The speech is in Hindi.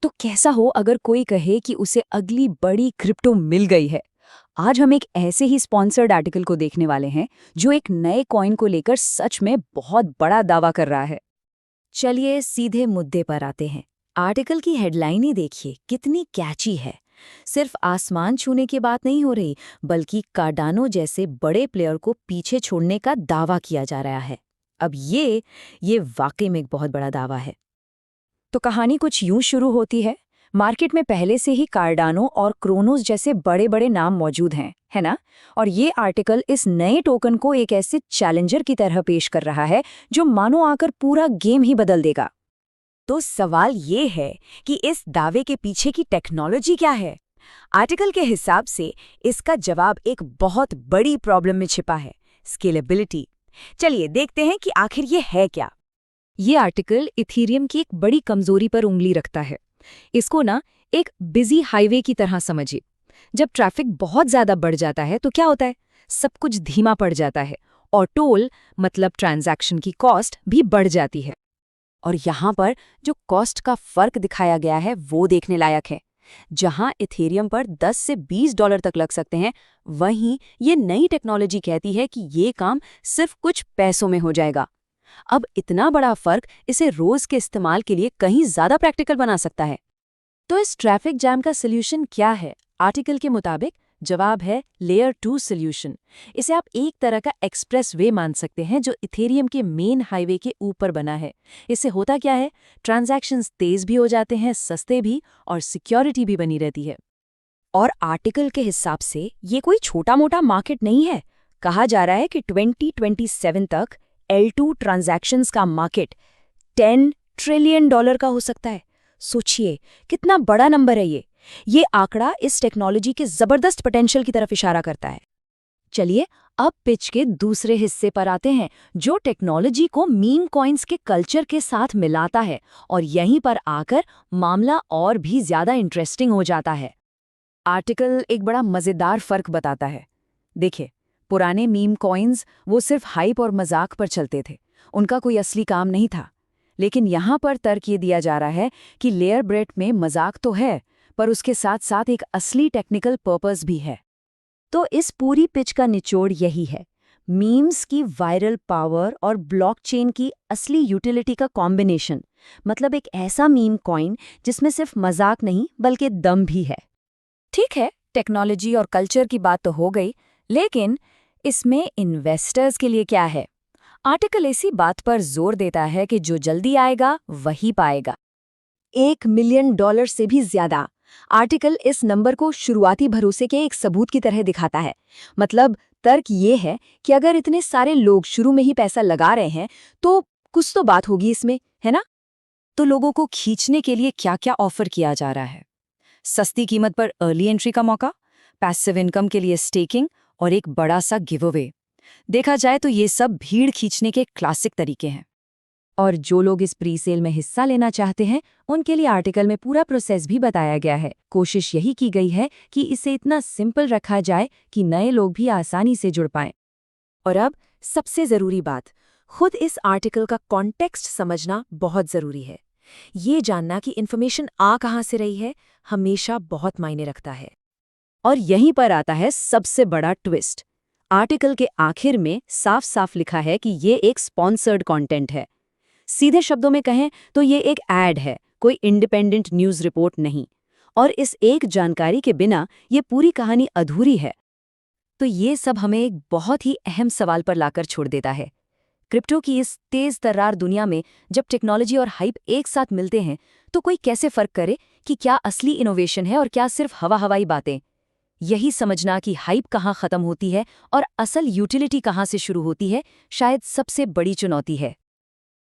तो कैसा हो अगर कोई कहे कि उसे अगली बड़ी क्रिप्टो मिल गई है। आज हम एक ऐसे ही स्पॉन्सर्ड आर्टिकल को देखने वाले हैं जो एक नए कॉइन को लेकर सच में बहुत बड़ा दावा कर रहा है। चलिए सीधे मुद्दे पर आते हैं। आर्टिकल की हेडलाइन ही देखिए कितनी कैची है। सिर्फ आसमान छूने की बात नहीं हो रही, बल्कि कार्डानो जैसे बड़े प्लेयर को पीछे छोड़ने का दावा किया जा रहा है। अब ये वाकई में एक बहुत बड़ा दावा है। तो कहानी कुछ यूं शुरू होती है। मार्केट में पहले से ही कार्डानो और क्रोनोस जैसे बड़े बड़े नाम मौजूद हैं, है ना। और ये आर्टिकल इस नए टोकन को एक ऐसे चैलेंजर की तरह पेश कर रहा है जो मानो आकर पूरा गेम ही बदल देगा। तो सवाल ये है कि इस दावे के पीछे की टेक्नोलॉजी क्या है। आर्टिकल के हिसाब से इसका जवाब एक बहुत बड़ी प्रॉब्लम में छिपा है, स्केलेबिलिटी। चलिए देखते हैं कि आखिर ये है क्या। ये आर्टिकल इथीरियम की एक बड़ी कमजोरी पर उंगली रखता है। इसको ना एक बिजी हाईवे की तरह समझिए। जब ट्रैफिक बहुत ज्यादा बढ़ जाता है तो क्या होता है, सब कुछ धीमा पड़ जाता है और टोल मतलब ट्रांजैक्शन की कॉस्ट भी बढ़ जाती है। और यहाँ पर जो कॉस्ट का फर्क दिखाया गया है वो देखने लायक है। जहां इथेरियम पर 10 से $20 तक लग सकते हैं, वहीं ये नई टेक्नोलॉजी कहती है कि ये काम सिर्फ कुछ पैसों में हो जाएगा। अब इतना बड़ा फर्क इसे रोज के इस्तेमाल के लिए कहीं ज्यादा प्रैक्टिकल बना सकता है। तो इस ट्रैफिक जैम का सॉल्यूशन क्या है? आर्टिकल के मुताबिक जवाब है लेयर 2 सॉल्यूशन। इसे आप एक तरह का एक्सप्रेस वे मान सकते हैं जो इथेरियम के मेन हाईवे के ऊपर बना है। इससे होता क्या है, ट्रांजैक्शंस तेज भी हो जाते हैं, सस्ते भी, और सिक्योरिटी भी बनी रहती है। और आर्टिकल के हिसाब से ये कोई छोटा मोटा मार्केट नहीं है। कहा जा रहा है कि 2027 तक L2 ट्रांजैक्शंस का मार्केट $10 ट्रिलियन का हो सकता है। सोचिए कितना बड़ा नंबर है ये। ये आंकड़ा इस टेक्नोलॉजी के जबरदस्त पोटेंशियल की तरफ इशारा करता है। चलिए अब पिच के दूसरे हिस्से पर आते हैं, जो टेक्नोलॉजी को मीम कॉइन्स के कल्चर के साथ मिलाता है, और यहीं पर आकर मामला और भी ज्यादा इंटरेस्टिंग हो जाता है। आर्टिकल एक बड़ा मजेदार फर्क बताता है। देखिए, पुराने मीम कॉइन्स वो सिर्फ हाइप और मजाक पर चलते थे, उनका कोई असली काम नहीं था। लेकिन यहाँ पर तर्क ये दिया जा रहा है कि लेयर ब्रेड में मजाक तो है, पर उसके साथ साथ एक असली टेक्निकल पर्पस भी है। तो इस पूरी पिच का निचोड़ यही है, मीम्स की वायरल पावर और ब्लॉकचेन की असली यूटिलिटी का कॉम्बिनेशन। मतलब एक ऐसा मीम कॉइन जिसमें सिर्फ मजाक नहीं बल्कि दम भी है। ठीक है, टेक्नोलॉजी और कल्चर की बात तो हो गई, लेकिन इसमें इन्वेस्टर्स के लिए क्या है? आर्टिकल इसी बात पर जोर देता है कि जो जल्दी आएगा वही पाएगा। $1 मिलियन से भी ज्यादा। आर्टिकल इस नंबर को शुरुआती भरोसे के एक सबूत की तरह दिखाता है। मतलब तर्क ये है कि अगर इतने सारे लोग शुरू में ही पैसा लगा रहे हैं तो कुछ तो बात होगी इसमें, है ना। तो लोगों को खींचने के लिए क्या क्या ऑफर किया जा रहा है? सस्ती कीमत पर अर्ली एंट्री का मौका, पैसिव इनकम के लिए स्टेकिंग, और एक बड़ा सा गिव अवे। देखा जाए तो ये सब भीड़ खींचने के क्लासिक तरीके हैं। और जो लोग इस प्री सेल में हिस्सा लेना चाहते हैं, उनके लिए आर्टिकल में पूरा प्रोसेस भी बताया गया है। कोशिश यही की गई है कि इसे इतना सिंपल रखा जाए कि नए लोग भी आसानी से जुड़ पाएं। और अब सबसे जरूरी बात, खुद इस आर्टिकल का कॉन्टेक्स्ट समझना बहुत जरूरी है। ये जानना कि इन्फॉर्मेशन आ कहाँ से रही है हमेशा बहुत मायने रखता है। और यहीं पर आता है सबसे बड़ा ट्विस्ट। आर्टिकल के आखिर में साफ साफ लिखा है कि ये एक स्पॉन्सर्ड कंटेंट है। सीधे शब्दों में कहें तो ये एक ऐड है, कोई इंडिपेंडेंट न्यूज़ रिपोर्ट नहीं। और इस एक जानकारी के बिना ये पूरी कहानी अधूरी है। तो ये सब हमें एक बहुत ही अहम सवाल पर लाकर छोड़ देता है। क्रिप्टो की इस तेज तर्रार दुनिया में जब टेक्नोलॉजी और हाइप एक साथ मिलते हैं, तो कोई कैसे फर्क करे कि क्या असली इनोवेशन है और क्या सिर्फ हवाई बातें। यही समझना कि हाइप कहाँ खत्म होती है और असल यूटिलिटी कहाँ से शुरू होती है, शायद सबसे बड़ी चुनौती है।